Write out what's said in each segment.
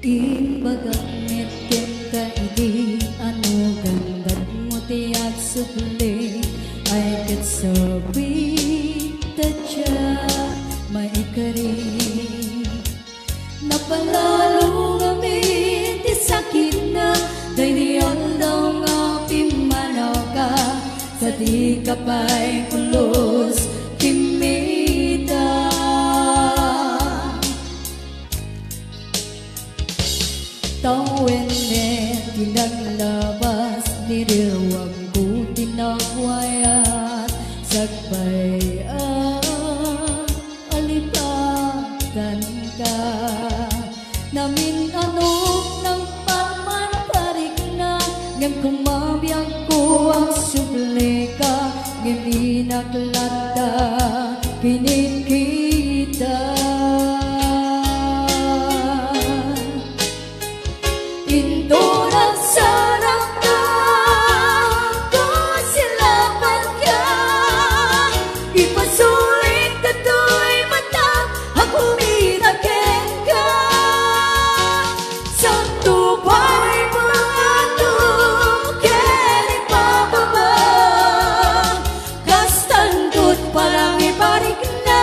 Imbagat nitkin ka idi ano gandad mo tiyak subli ay katsabi tadya maikari napalalo ngamin ti sakit na day daw nga pimanaw ka sa di kapay kulos kimita tawin tinaglabas niriwag ko tinawayat sagbay alipatan ka namin anok ng pamantarik na ngang kumabiyang ko ang subleka ngang inaklata kinikita Into nagsarap na ko silapan ka ipasulit ka to'y matang ako minaken ka sa tupay mga tuken ipababa kastandot parang ibarik na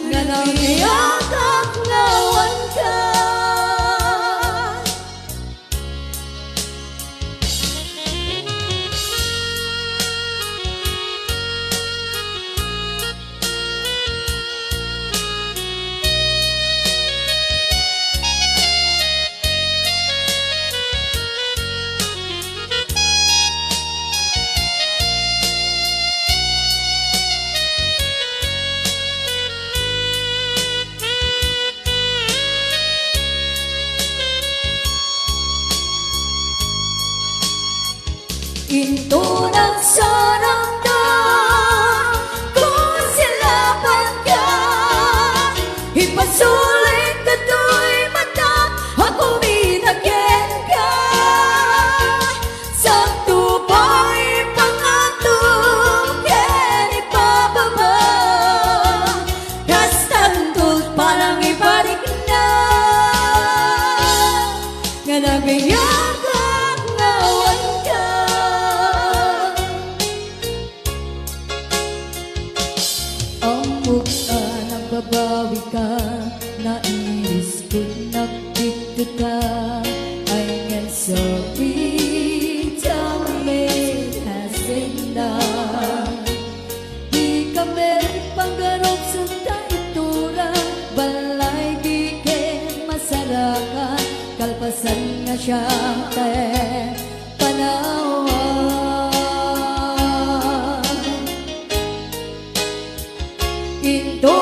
nga nangiyak at ngawan ka Into nagsarap na kung silapan ka ipasulit ka to'y matang ako minaken ka sa tupay pangatong ken ipababa kastandot parang ibarik na nga nagayak at ngawan ka nagbabawi ka nainis ko nagdito ka ay nga sabi may hasinda di kami panggarap sa taitura balay di ken masaraka kalpasan nga siya panawa Into